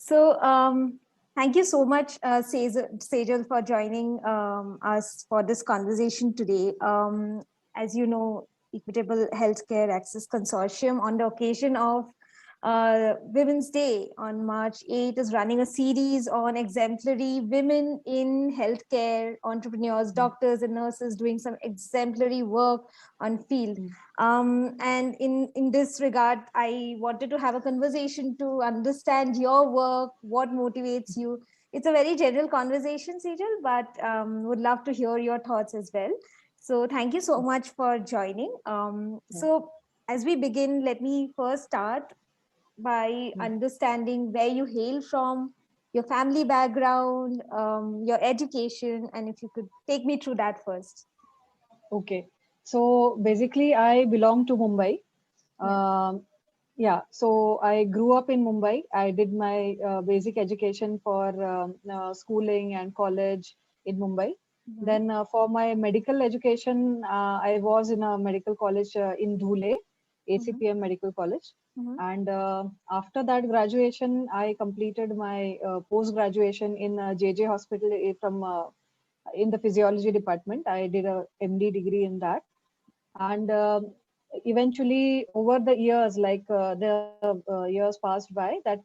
So, thank you so much, Sejal, for joining us for this conversation today. As you know, Equitable Healthcare Access Consortium, on the occasion of Women's Day on March 8th, is running a series on exemplary women in healthcare, entrepreneurs, doctors, and nurses doing some exemplary work on field. And in this regard, I wanted to have a conversation to understand your work, what motivates you. It's a very general conversation, Sejal, but would love to hear your thoughts as well. So thank you so much for joining. So as we begin, let me first start by understanding where you hail from, your family background, your education, and if you could take me through that first. Okay. So basically, I belong to Mumbai. Yeah. Yeah. So I grew up in Mumbai. I did my basic education for schooling and college in Mumbai. Mhm. Then for my medical education, I was in a medical college in Dhule, Mhm. ACPM Medical College. Mhm. And after that graduation, I completed my post graduation in JJ Hospital from in the physiology department. I did a MD degree in that, and eventually over the years, like the years passed by, that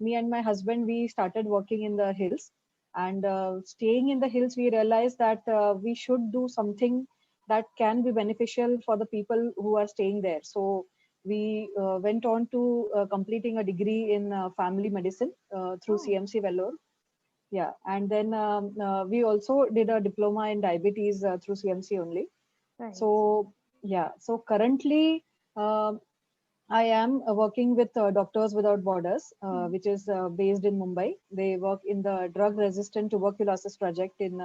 me and my husband, we started working in the hills, and staying in the hills, we realized that we should do something that can be beneficial for the people who are staying there. So we went on to completing a degree in family medicine through Oh, CMC Vellore. Yeah, and then we also did a diploma in diabetes through CMC only. right. So yeah, so currently I am working with Doctors Without Borders, Mhm. which is based in Mumbai. They work in the drug resistant tuberculosis project in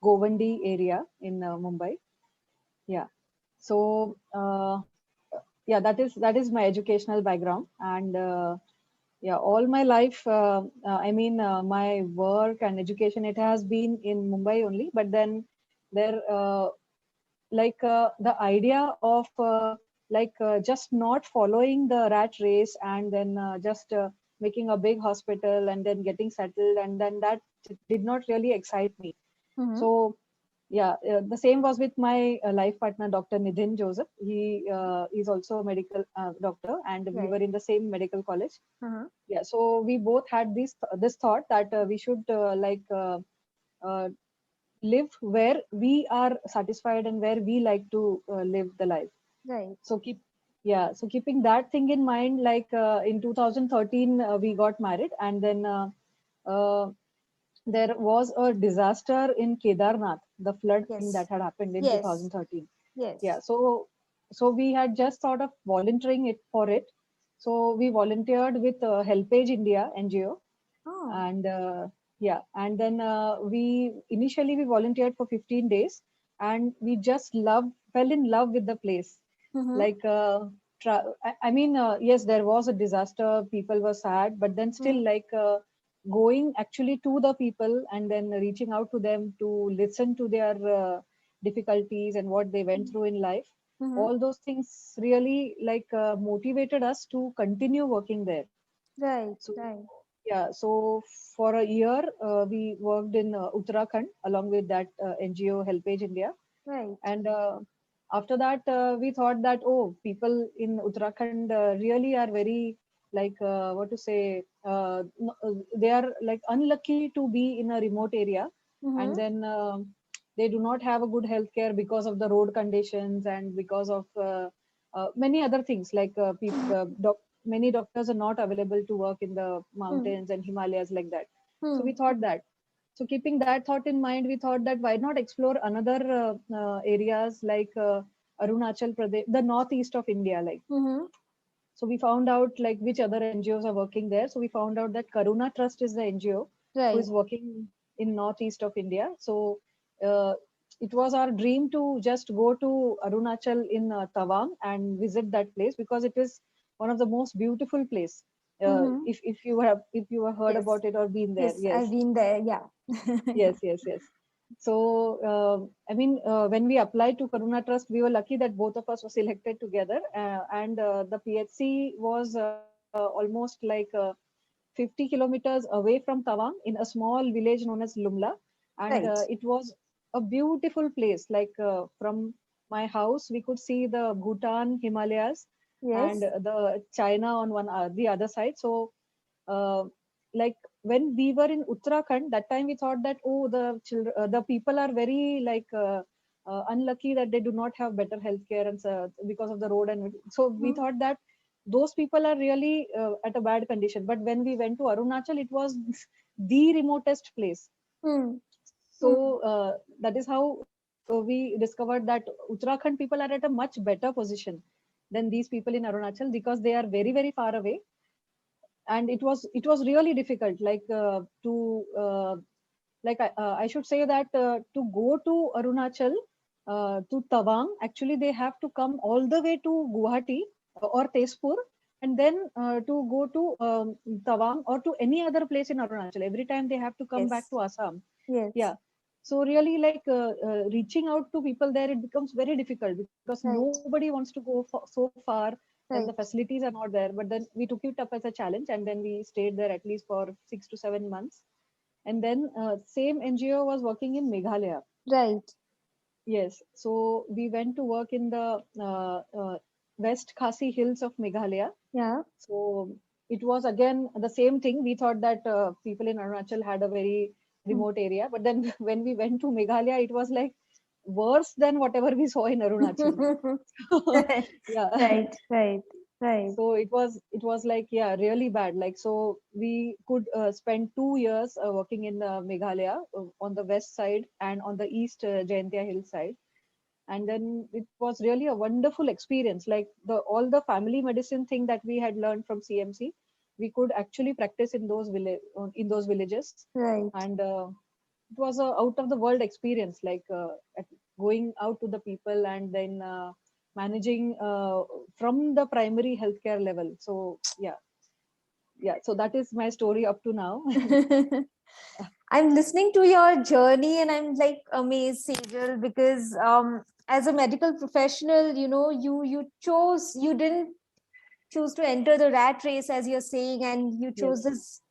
Govandi area in Mumbai. Yeah, so yeah, that is my educational background, and yeah, all my life, I mean, my work and education, it has been in Mumbai only. But then there, the idea of just not following the rat race, and then just making a big hospital and then getting settled, and then that did not really excite me. Mhm. So yeah, the same was with my life partner, Dr. Nidhin Joseph. He is also a medical doctor, and we were Right. in the same medical college. Uh-huh. Yeah, so we both had this thought that we should uh, live where we are satisfied and where we like to live the life. Right. So keeping that thing in mind, like in 2013 we got married, and then uh, there was a disaster in Kedarnath, the flood thing that Yes. had happened in Yes. 2013. Yeah, Yes. so we had just thought of volunteering it for it. So we volunteered with Helpage India NGO, Oh. and yeah, and then we initially we volunteered for 15 days, and we just fell in love with the place. Mm-hmm. Like I mean, yes, there was a disaster, people were sad, but then still, like going actually to the people and then reaching out to them to listen to their difficulties and what they went through in life, Mm-hmm. all those things really like motivated us to continue working there. Right. So Right. yeah, so for a year we worked in Uttarakhand along with that NGO Helpage India, Right. and after that we thought that, oh, people in Uttarakhand really are very, like what to say, they are like unlucky to be in a remote area, and Mm-hmm. then they do not have a good healthcare because of the road conditions and because of many other things, like many doctors are not available to work in the mountains and Himalayas like that. So we thought that, so keeping that thought in mind, we thought that why not explore another areas like Arunachal Pradesh, the northeast of India, like. Mm-hmm. So we found out like which other NGOs are working there. So we found out that Karuna Trust is the NGO who Right. is working in northeast of India. So uh, it was our dream to just go to Arunachal in Tawang and visit that place, because it is one of the most beautiful place. Mm-hmm. If you have heard Yes. about it or been there, Yes. I've yes. been there. Yeah. Yes, yes, yes. So, I mean, when we applied to Karuna Trust, we were lucky that both of us were selected together, and the PHC was almost like 3 50 kilometers away from Tawang in a small village known as Lumla. And Right. it was a beautiful place. Like from my house, we could see the Bhutan Himalayas and Yes. the China on the other side. So uh, like when we were in Uttarakhand, that time we thought that, oh, the children, the people are very like unlucky that they do not have better healthcare and because of the road. And so we Hmm. thought that those people are really at a bad condition. But when we went to Arunachal, it was the remotest place. Hmm. Hmm. So that is how we discovered that Uttarakhand people are at a much better position than these people in Arunachal, because they are very, very far away. And it was really difficult, like I should say that to go to Arunachal, to Tawang, actually they have to come all the way to Guwahati or Tezpur, and then to go to Tawang or to any other place in Arunachal. Every time they have to come back Yes. to Assam. Yes. Yeah. So really, like reaching out to people there, it becomes very difficult because Right. nobody wants to go so far when the Right. facilities are not there. But then we took it up as a challenge, and then we stayed there at least for 6 to 7 months. And then same NGO was working in Meghalaya. Right. Yes, so we went to work in the West Khasi Hills of Meghalaya. Yeah. So it was again the same thing. We thought that people in Arunachal had a very Hmm. remote area, but then when we went to Meghalaya, it was like worse than whatever we saw in Arunachal. Yeah. Right. Right. Right. So it was like, yeah, really bad. Like, so we could spend 2 years working in Meghalaya on the west side and on the east Jaintia Hill side. And then it was really a wonderful experience. Like the all the family medicine thing that we had learned from CMC, we could actually practice in those villages. Right. And it was a out of the world experience, like going out to the people and then managing from the primary healthcare level. So yeah, so that is my story up to now. I'm listening to your journey and I'm like amazed, Sejal, because as a medical professional, you didn't choose to enter the rat race, as you're saying, and you chose Yes, this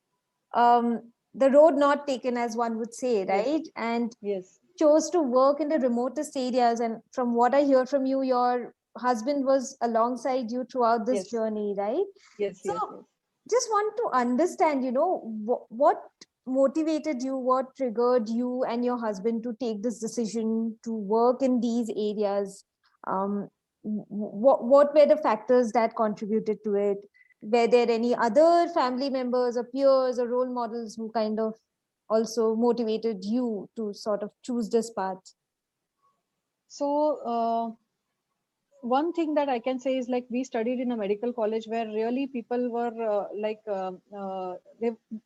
the road not taken, as one would say, yes, right? And yes, chose to work in the remotest areas. And from what I hear from you, your husband was alongside you throughout this yes, journey, right? yes, So yes, yes. just want to understand, what motivated you, what triggered you and your husband to take this decision to work in these areas. What were the factors that contributed to it? Were there any other family members or peers or role models who kind of also motivated you to sort of choose this path? So one thing that I can say is, like, we studied in a medical college where really people were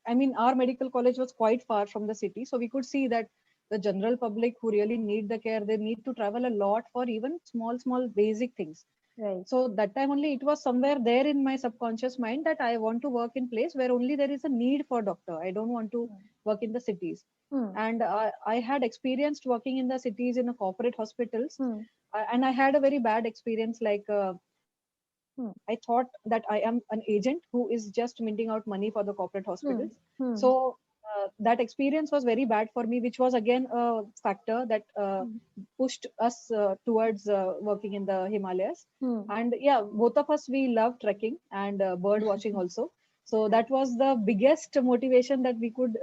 I mean, our medical college was quite far from the city, so we could see that the general public who really need the care, they need to travel a lot for even small basic things. Right. So that time only it was somewhere there in my subconscious mind that I want to work in place where only there is a need for doctor. I don't want to work in the cities. Hmm. And I had experienced working in the cities in a corporate hospitals, Hmm. and I had a very bad experience. Like Hmm. I thought that I am an agent who is just minting out money for the corporate Hmm. hospitals. Hmm. So that experience was very bad for me, which was again a factor that pushed us towards working in the Himalayas. Hmm. And yeah, both of us, we love trekking and bird watching also. So that was the biggest motivation that we could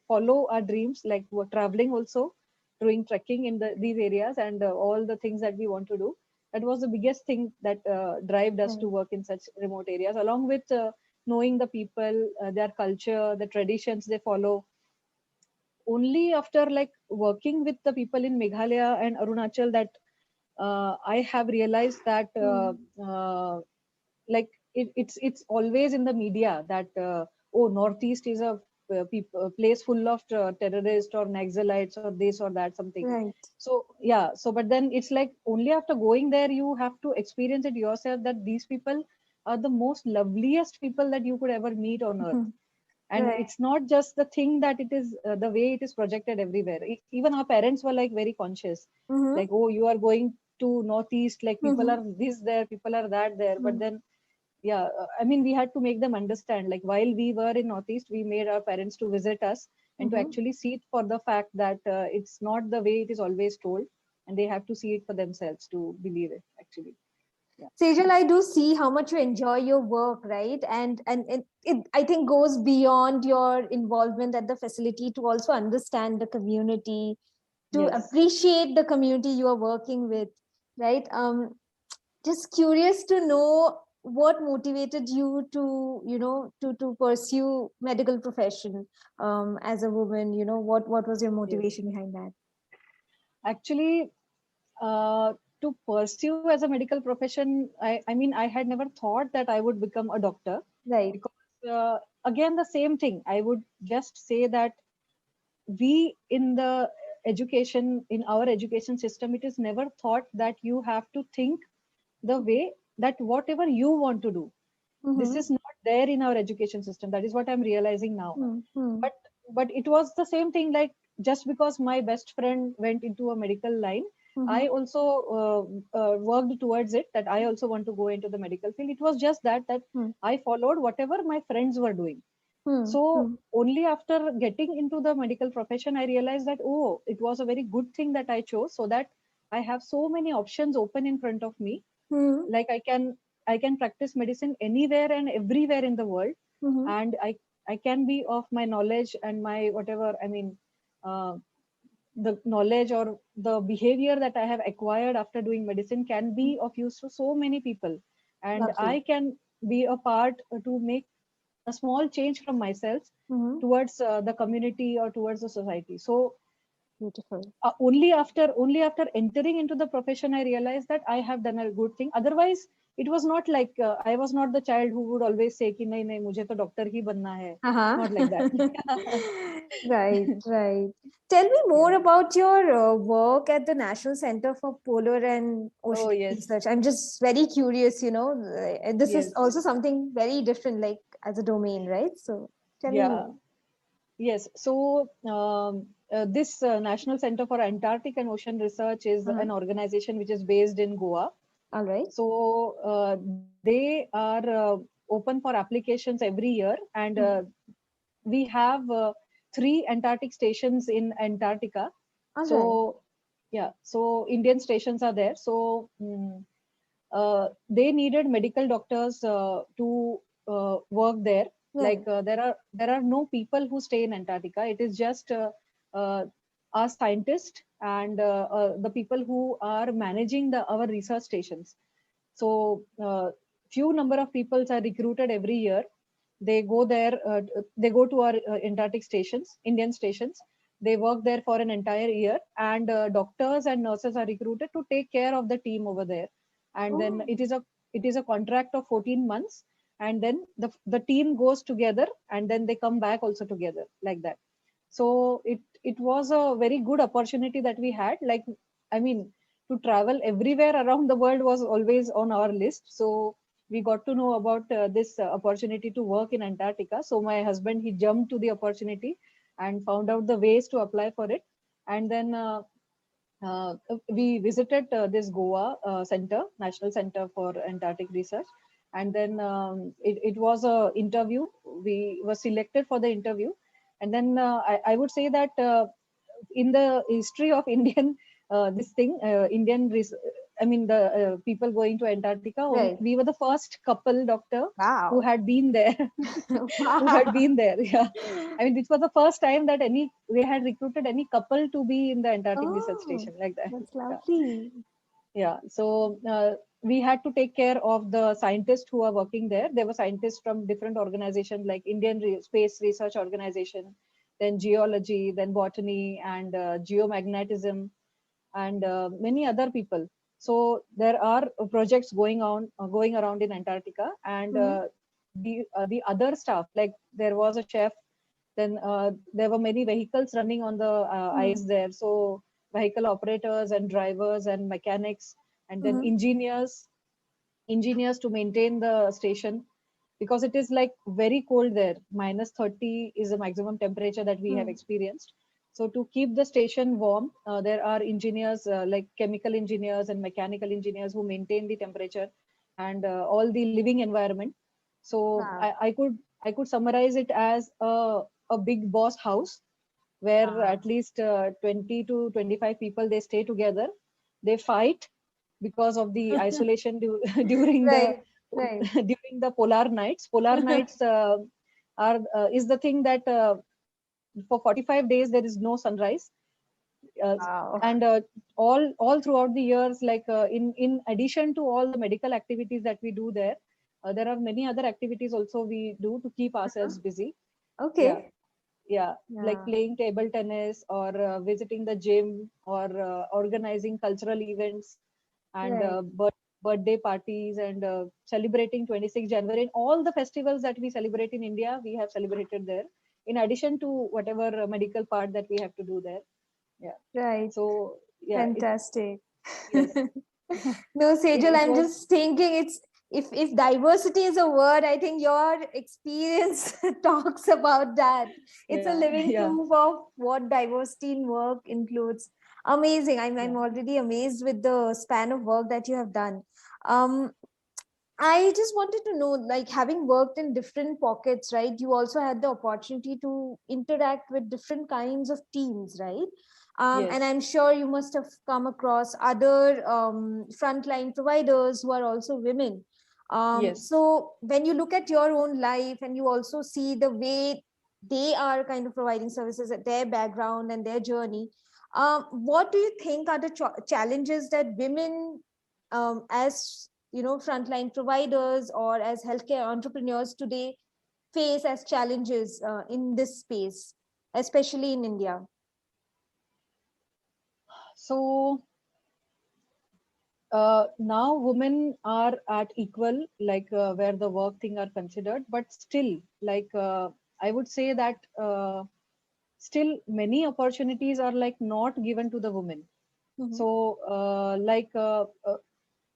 follow our dreams, like we're traveling also, doing trekking in these areas, and all the things that we want to do. That was the biggest thing that drove us to Right. work in such remote areas, along with knowing the people, their culture, the traditions they follow. Only after like working with the people in Meghalaya and Arunachal that I have realized that Hmm. like it's always in the media that oh, Northeast is a place full of terrorists or Naxalites or this or that something. Right. So yeah, so but then it's like only after going there you have to experience it yourself that these people are the most loveliest people that you could ever meet on earth. And Right. it's not just the thing that it is the way it is projected everywhere. Even our parents were like very conscious, Mm-hmm. like, oh, you are going to Northeast, like people Mm-hmm. are this there, people are that there. But Mm-hmm. then I mean, we had to make them understand, like while we were in Northeast, we made our parents to visit us and to actually see it for the fact that it's not the way it is always told, and they have to see it for themselves to believe it actually. Yeah. Sejal, I do see how much you enjoy your work, right? And it I think goes beyond your involvement at the facility to also understand the community, to Yes. appreciate the community you are working with, right? Just curious to know what motivated you to, to pursue medical profession as a woman. What was your Yes. motivation behind that? Actually, to pursue as a medical profession, I mean, I had never thought that I would become a doctor, Right. because again, the same thing. I would just say that we in the education, in our education system, it is never thought that you have to think the way that whatever you want to do. This Mm-hmm. is not there in our education system. That is what I'm realizing now. Mm-hmm. But it was the same thing, like just because my best friend went into a medical line, I Mm-hmm. also worked towards it, that I also want to go into the medical field. It was just that I followed whatever my friends were doing. So Mm-hmm. only after getting into the medical profession, I realized that, oh, it was a very good thing that I chose, so that I have so many options open in front of me. Mm-hmm. Like I can practice medicine anywhere and everywhere in the world, Mm-hmm. and I can be of my knowledge and my whatever, I mean, uh, the knowledge or the behavior that I have acquired after doing medicine can be of use to so many people, and Lovely. I can be a part to make a small change from myself Mm-hmm. towards the community or towards the society. So Beautiful. only after entering into the profession, I realized that I have done a good thing. Otherwise, it was not like I was not the child who would always say कि नहीं नहीं मुझे तो doctor ही बनना है. Uh-huh. Not like that. Right, right. Tell me more Yeah. about your work at the National Center for Polar and Oh Oceanic yes, Research. I'm just very curious, this is yes, also something very different, like as a domain, right? So tell me yeah, more. yes. So this National Center for Antarctic and Ocean Research is Uh-huh. an organization which is based in Goa. All right. So they are open for applications every year, and Mhm. we have 3 Antarctic stations in Antarctica. All right. So yeah, so Indian stations are there. So they needed medical doctors to work there. Like Right. there are no people who stay in Antarctica. It is just uh, our scientists and the people who are managing our research stations. So few number of people are recruited every year. They go there, they go to our Antarctic stations, Indian stations. They work there for an entire year, and doctors and nurses are recruited to take care of the team over there. And then Oh, it is a contract of 14 months, and then the team goes together, and then they come back also together, like that. So it was a very good opportunity that we had. Like, I mean, to travel everywhere around the world was always on our list. So we got to know about this opportunity to work in Antarctica. So my husband, he jumped to the opportunity and found out the ways to apply for it. And then we visited this Goa National Center for Antarctic Research. And then it was a interview. We were selected for the interview. And then I would say that in the history of Indian this thing, I mean the people going to Antarctica, right. we were the first couple doctor who Wow. had been there, who had Wow. been there. Yeah, I mean this was the first time that any they had recruited any couple to be in the Antarctic research Oh, station, like that. that's Yeah, lovely. yeah. So we had to take care of the scientists who are working there. There were scientists from different organizations like Indian Space Research Organization, then geology, then botany, and geomagnetism, and many other people. So there are projects going around in Antarctica, and Mhm. the other stuff, like there was a chef, then there were many vehicles running on the Mhm. ice there. So vehicle operators and drivers and mechanics, and then Mhm. engineers to maintain the station, because it is like very cold there. -30 is the maximum temperature that we have Mhm. experienced. So to keep the station warm, there are engineers like chemical engineers and mechanical engineers who maintain the temperature. and all the living environment. So Wow. I could summarize it as a big boss house where Wow. at least 20 to 25 people, they stay together, they fight because of the isolation during the Right, right. during the polar nights. Polar nights are is the thing that for 45 days there is no sunrise, uh, Wow. and all throughout the years, like in addition to all the medical activities that we do there, there are many other activities also we do to keep Uh-huh. ourselves busy. Yeah, Okay. yeah, like Yeah. playing table tennis or visiting the gym or organizing cultural events and Right. birthday parties and celebrating 26 January and all the festivals that we celebrate in India, we have celebrated there. In addition to whatever medical part that we have to do there. Yeah. Right. So yeah, it Fantastic. yes, No, yeah, Sejal, it I'm was just thinking it's if diversity is a word, I think your experience talks about that. It's a yeah, living yeah, proof of what diversity in work includes. Amazing. I'm yeah. already amazed with the span of work that you have done. Um, I just wanted to know, like having worked in different pockets, right? You also had the opportunity to interact with different kinds of teams, right? And Yes, I'm sure you must have come across other frontline providers who are also women. yes. So when you look at your own life and you also see the way they are kind of providing services at their background and their journey, what do you think are the challenges that women as frontline providers or as healthcare entrepreneurs today face as challenges in this space, especially in India? So now women are at equal, like where the work thing are considered, but still, like I would say that still many opportunities are like not given to the women. Mm-hmm. So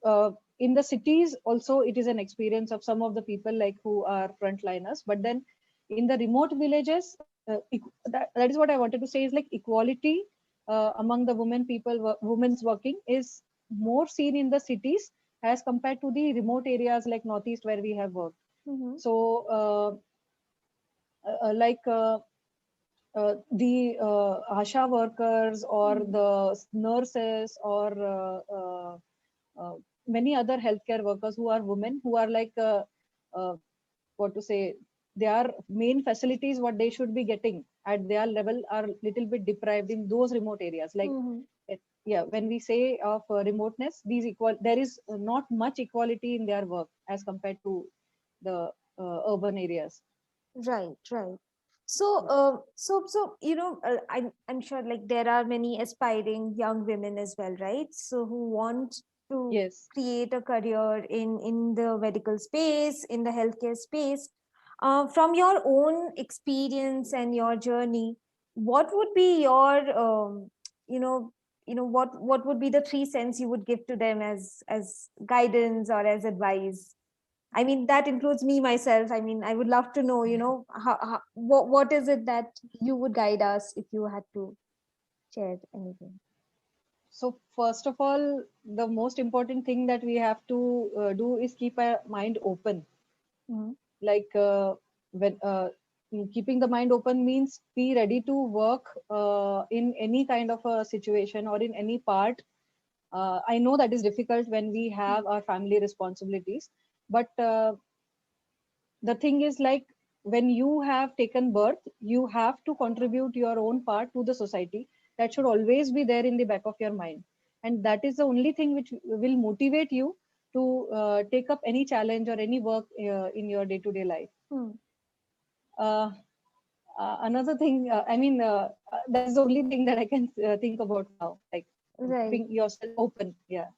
uh, in the cities also it is an experience of some of the people like who are frontliners, but then in the remote villages, that is what I wanted to say is like equality among the women people women's working is more seen in the cities as compared to the remote areas like northeast where we have worked. Mm-hmm. So like the asha workers or Mm-hmm. the nurses or uh, many other healthcare workers who are women who are like uh, what to say, their main facilities what they should be getting at their level are little bit deprived in those remote areas, like Mm-hmm. yeah, when we say of remoteness, these equal, there is not much equality in their work as compared to the urban areas. Right, right. So, Yeah. I'm sure like there are many aspiring young women as well, right? So who want to Yes. create a career in the medical space, in the healthcare space. From your own experience and your journey, what would be your, you know, what would be the 3 cents you would give to them as guidance or as advice? I mean, that includes me myself. I mean, I would love to know, what is it that you would guide us if you had to share anything? So first of all, the most important thing that we have to do is keep our mind open. Mhm. Like when keeping the mind open means be ready to work in any kind of a situation or in any part. I know that is difficult when we have our family responsibilities, but the thing is like when you have taken birth, you have to contribute your own part to the society. That should always be there in the back of your mind, and that is the only thing which will motivate you to take up any challenge or any work in your day-to-day life. Hmm. uh, Another thing, that is the only thing that I can think about now, like Right. keeping yourself open. Yeah.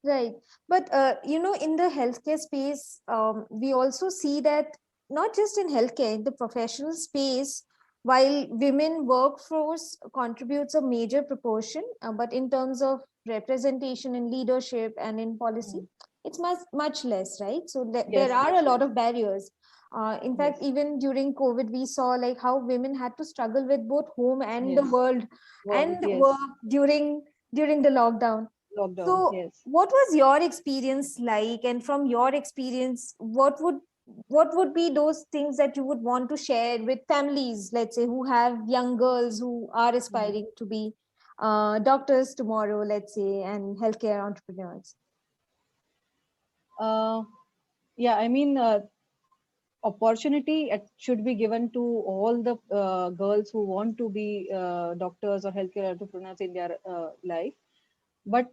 Right. But, in the healthcare space, we also see that not just in healthcare, in the professional space, while women workforce contributes a major proportion, but in terms of representation in leadership and in policy, Mm. it's much less, right? So there Yes, are a much lot less. of barriers. In fact, Yes. even during COVID, we saw like how women had to struggle with both home and the Yes. world World. and work Yes. during the lockdown. lockdown. So Yes. what was your experience like? And from your experience, what would be those things that you would want to share with families, let's say, who have young girls who are Mhm. aspiring to be doctors tomorrow, let's say, and healthcare entrepreneurs? Uh, yeah, I mean, opportunity it should be given to all the girls who want to be doctors or healthcare entrepreneurs in their life. But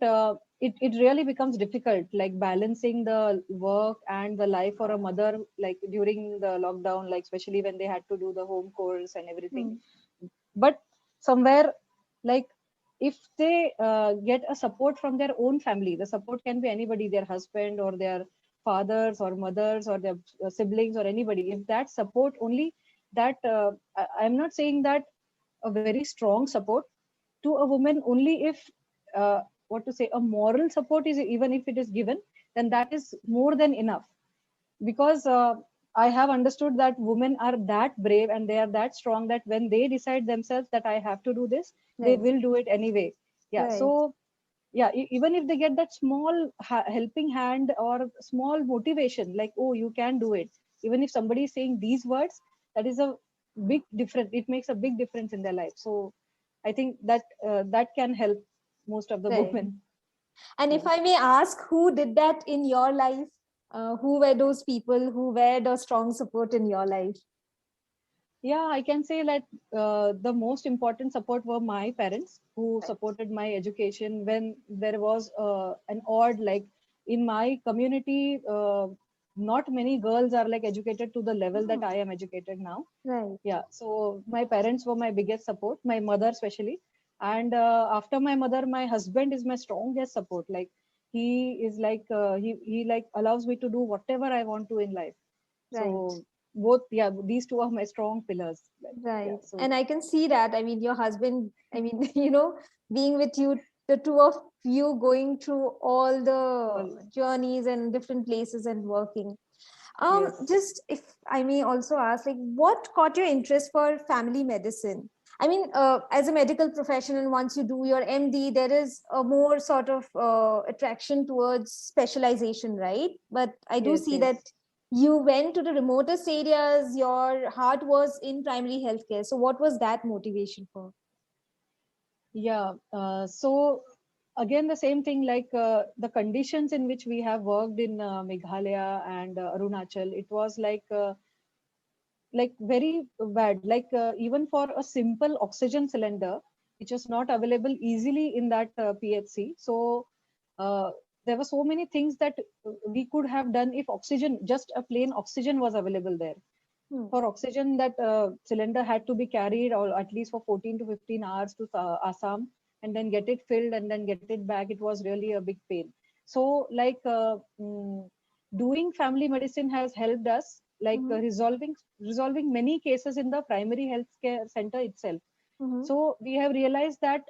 it really becomes difficult, like balancing the work and the life for a mother, like during the lockdown, like especially when they had to do the home course and everything. Hmm. But somewhere, like, if they get a support from their own family, the support can be anybody, their husband or their fathers or mothers or their siblings or anybody. If that support only, that I'm not saying that a very strong support to a woman, only if uh, what to say, a moral support is, even if it is given, then that is more than enough. Because I have understood that women are that brave and they are that strong that when they decide themselves that I have to do this, they Right, will do it anyway. Yeah, right, so yeah, even if they get that small helping hand or small motivation, like, oh, you can do it, even if somebody is saying these words, that is a big difference. It makes a big difference in their life. So I think that that can help most of the right. women. And if Yeah. I may ask, who did that in your life? Who were those people who were the strong support in your life? Yeah, I can say that the most important support were my parents, who Right. supported my education when there was an odd, like, in my community, not many girls are like educated to the level that Hmm. I am educated now. Right. Yeah, so my parents were my biggest support, my mother especially. And after my mother, my husband is my strongest support. Like, he is like, he like allows me to do whatever I want to in life. Right. So both, yeah, these two are my strong pillars. Yeah, Right. so And I can see that. I mean, your husband, I mean, being with you, the two of you going through all all, the journeys and different places and working. yes. Just if I may also ask, like, what caught your interest for family medicine? I mean, as a medical professional, once you do your MD, there is a more sort of attraction towards specialization, right? But I do Yes, see that yes. you went to the remotest areas, your heart was in primary healthcare. So, what was that motivation for? Yeah. So again, the same thing, like the conditions in which we have worked in Meghalaya and Arunachal, it was like very bad. Like even for a simple oxygen cylinder, which was not available easily in that PHC. So uh, there were so many things that we could have done if oxygen, just a plain oxygen was available there. Hmm. For oxygen, that cylinder had to be carried or at least for 14 to 15 hours to Assam, and then get it filled and then get it back. It was really a big pain. So like doing family medicine has helped us, like Mm-hmm. resolving many cases in the primary health care center itself. Mm-hmm. So we have realized that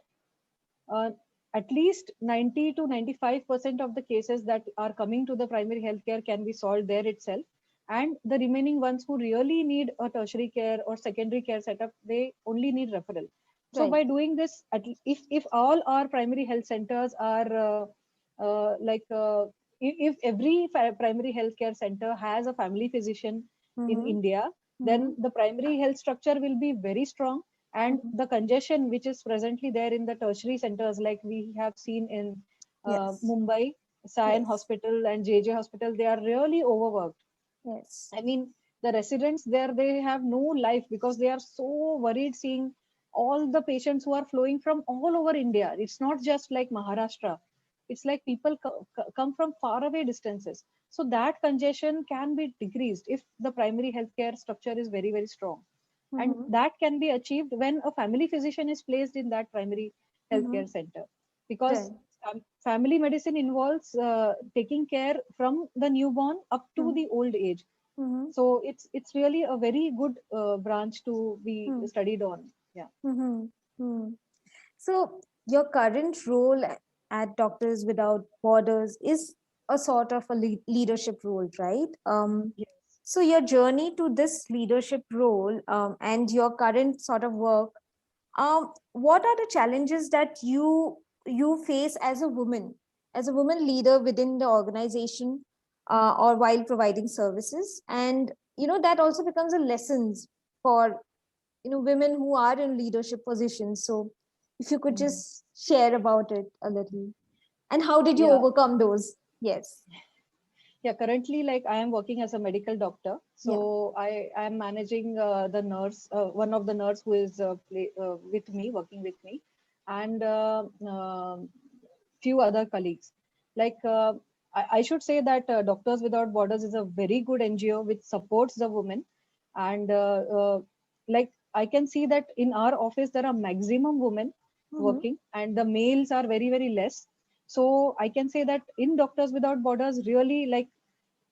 uh, at least 90 to 95% of the cases that are coming to the primary healthcare can be solved there itself. And the remaining ones who really need a tertiary care or secondary care setup, they only need referral. So Right. by doing this, if all our primary health centers are like if every primary healthcare center has a family physician in Mm-hmm. India, Mm-hmm. then the primary health structure will be very strong, and Mm-hmm. the congestion which is presently there in the tertiary centers, like we have seen in Yes. Mumbai, Sion Yes. Hospital and JJ Hospital, they are really overworked. Yes. I mean, the residents there, they have no life because they are so worried seeing all the patients who are flowing from all over India. It's not just like Maharashtra. It's like people come from far away distances. So that congestion can be decreased if the primary healthcare structure is very, very strong. And Mm-hmm. that can be achieved when a family physician is placed in that primary Mm-hmm. healthcare center. Because Right. family medicine involves taking care from the newborn up to the old age. Mm-hmm. So it's really a very good branch to be Mm-hmm. studied on. Yeah. Mm-hmm. So, your current role at Doctors Without Borders is a sort of a leadership role, right? Yes. So, your journey to this leadership role and your current sort of work, what are the challenges that you face as a woman? as a woman leader within the organization or while providing services. And, that also becomes a lessons for, women who are in leadership positions. So if you could just share about it a little. And how did you Yeah. overcome those? Yes. Yeah, currently, like I am working as a medical doctor, so I am managing the nurse, one of the nurse who is with me, working with me, and few other colleagues. Like I should say that Doctors Without Borders is a very good NGO which supports the women, and like I can see that in our office there are maximum women Mm-hmm. working, and the males are very less. So I can say that in Doctors Without Borders, really, like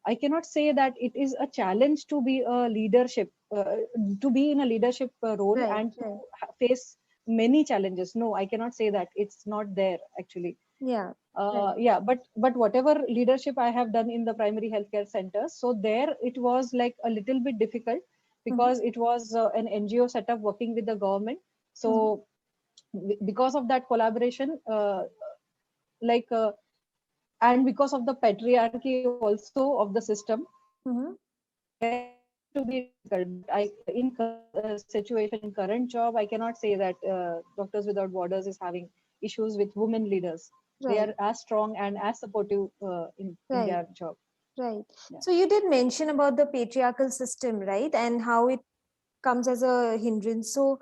I cannot say that it is a challenge to be a leadership, to be in a leadership role Right, and to right. face many challenges. No, I cannot say that. It's not there actually. Yeah, right. Yeah, but whatever leadership I have done in the primary healthcare centers, so there it was like a little bit difficult Mm-hmm. because it was an NGO setup working with the government. Mm-hmm. So because of that collaboration, like and because of the patriarchy also of the system, Mm-hmm. there to be difficult. But I, in current situation, in current job, I cannot say that Doctors Without Borders is having issues with women leaders. They Right, are as strong and as supportive in right, their job. right. Yeah. So you did mention about the patriarchal system, right? And how it comes as a hindrance. So,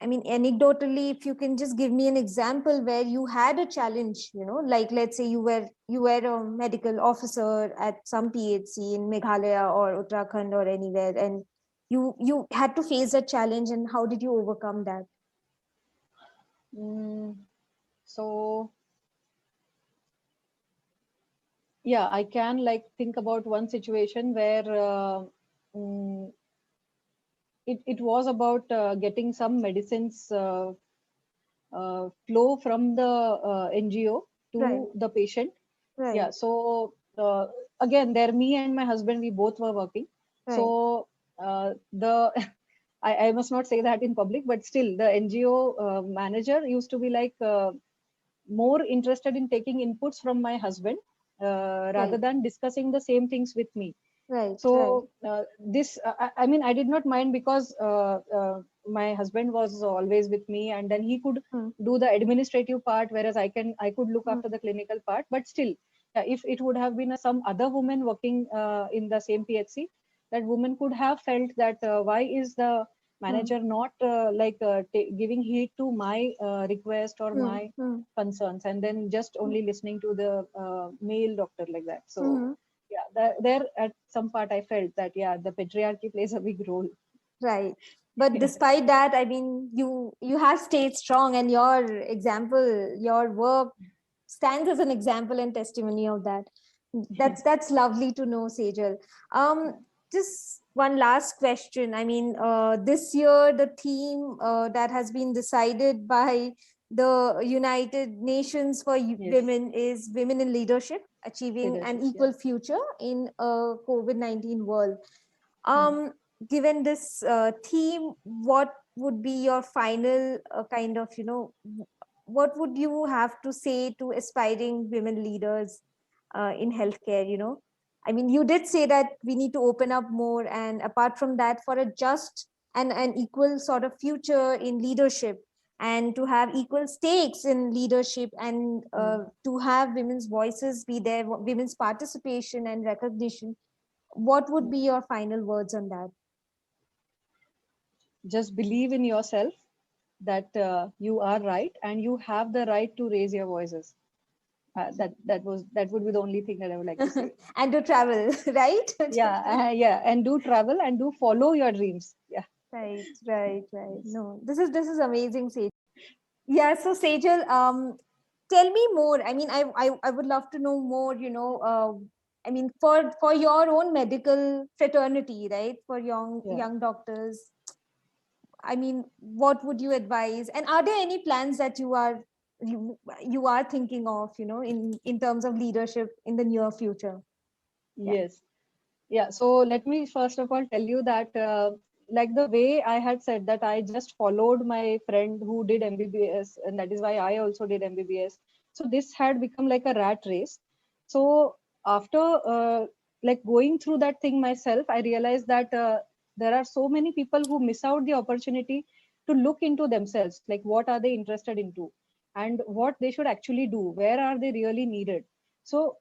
I mean, anecdotally, if you can just give me an example where you had a challenge, like let's say you were a medical officer at some PHC in Meghalaya or Uttarakhand or anywhere, and you had to face that challenge, and how did you overcome that? Mm, so yeah, I can like think about one situation where mm, it was about getting some medicines flow from the NGO Right, to the patient. right, Yeah, so again, there, me and my husband, we both were working. right, So the I must not say that in public, but still, the NGO manager used to be like more interested in taking inputs from my husband rather right, than discussing the same things with me. right, right. So this I mean, I did not mind because my husband was always with me, and then he could Hmm, do the administrative part, whereas I could look hmm, after the clinical part. But still, if it would have been some other woman working in the same PHC, that woman could have felt that why is the hmm, manager not giving heed to my request or hmm, my hmm, concerns, and then just hmm, only listening to the male doctor like that. So hmm. yeah, there at some part I felt that yeah, the patriarchy plays a big role. Right. But despite that, I mean, you have stayed strong, and your example, your work stands as an example and testimony of that. That's lovely to know, Sejal. Um, just one last question. I mean, this year the theme that has been decided by the United Nations for Yes, Women is Women in Leadership, Achieving an leadership. Yeah. Equal Future in a COVID-19 world. Mhm. Given this theme, what would be your final kind of, what would you have to say to aspiring women leaders in healthcare? I mean, you did say that we need to open up more, and apart from that, for a just and an equal sort of future in leadership, and to have equal stakes in leadership, and Mm. to have women's voices be there, women's participation and recognition. What would Mm. be your final words on that? Just believe in yourself that you are right and you have the right to raise your voices. That would be the only thing that I would like to say. And to travel, right? Yeah, yeah, and do travel and do follow your dreams. Yeah. Right, right, right. Yes. No, this is amazing, Sejal. Yeah, so Sejal, tell me more. I mean, I would love to know more. I mean, for your own medical fraternity, right? For young Yeah. young doctors, I mean, what would you advise? And are there any plans that you are thinking of, in terms of leadership in the near future? Yeah. Yes. Yeah, so let me first of all tell you that, like the way I had said that I just followed my friend who did MBBS, and that is why I also did MBBS. So this had become like a rat race. So after like going through that thing myself, I realized that there are so many people who miss out the opportunity to look into themselves, like what are they interested into and what they should actually do, where are they really needed. So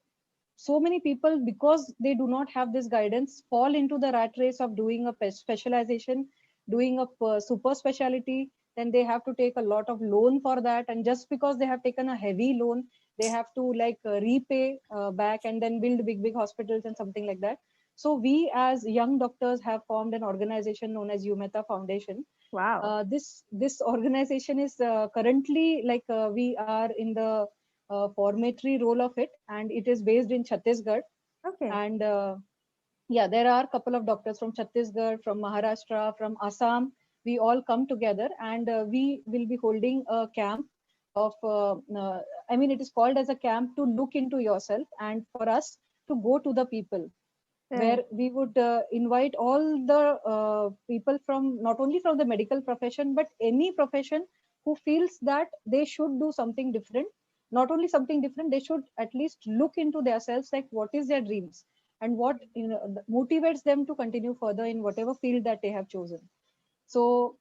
many people, because they do not have this guidance, fall into the rat race of doing a specialization, doing a super specialty. Then they have to take a lot of loan for that, and just because they have taken a heavy loan, they have to like repay back and then build big hospitals and something like that. So we as young doctors have formed an organization known as Umeta Foundation. Wow. This organization is currently like we are in the formatory role of it, and it is based in Chhattisgarh. Okay. And yeah, there are a couple of doctors from Chhattisgarh, from Maharashtra, from Assam. We all come together, and we will be holding a camp of I mean, it is called as a camp to look into yourself, and for us to go to the people, where Right. we would invite all the people from, not only from the medical profession, but any profession who feels that they should do something different. Not only something different, they should at least look into themselves, like what is their dreams and what, you know, motivates them to continue further in whatever field that they have chosen. So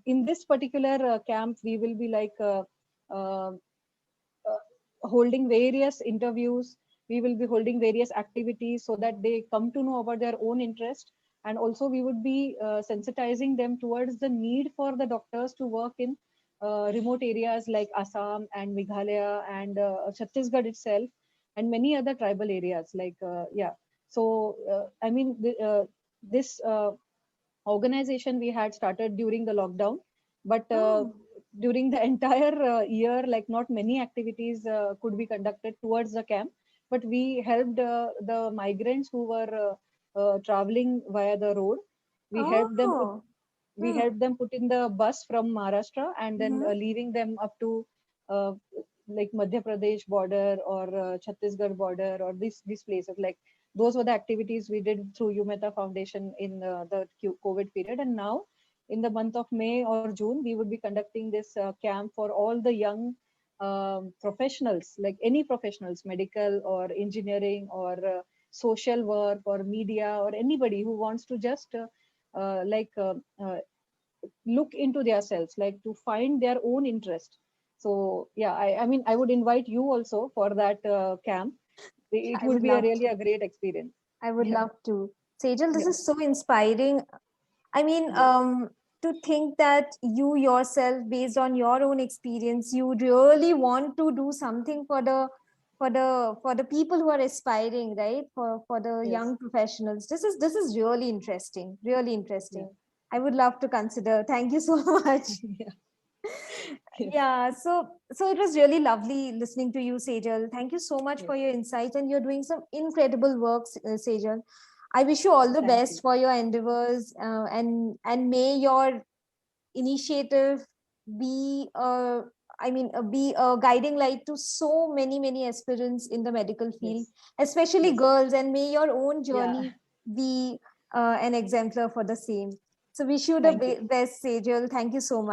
in this particular camp, we will be like uh, holding various interviews. We will be holding various activities so that they come to know about their own interest. And also we would be sensitizing them towards the need for the doctors to work in remote areas like Assam and Meghalaya and Chhattisgarh itself, and many other tribal areas like yeah. So I mean this organization we had started during the lockdown, but Oh, during the entire year, like not many activities could be conducted towards the camp, but we helped the migrants who were traveling via the road. We helped them put oh. we helped them put in the bus from Maharashtra, and then Mm-hmm. leaving them up to uh, like Madhya Pradesh border or Chhattisgarh border, or these places. Like those were the activities we did through Umeta Foundation in the COVID period. And now, in the month of May or June, we would be conducting this camp for all the young professionals, like any professionals, medical or engineering or social work or media, or anybody who wants to just like look into themselves, like to find their own interest. So yeah, I mean, I would invite you also for that camp. It I would would be a love really to. a great experience. I would Yeah, love to. Sejal, this yeah, is so inspiring. I mean, yes, to think that you yourself, based on your own experience, you really want to do something for the people who are aspiring, right? For the yes, young professionals. This is really interesting. Really yeah, interesting. I would love to consider. Thank you so much. yeah, yes, Yeah, so it was really lovely listening to you, Sejal. Thank you so much yes. for your insight, and you're doing some incredible work, Sejal. I wish you all the Thank best you. for your endeavors, and may your initiative be be a guiding light to so many aspirants in the medical field, Yes, especially yes, girls, and may your own yeah. journey be an exemplar for the same. So wish you the Thank you. best, Sejal. Thank you so much.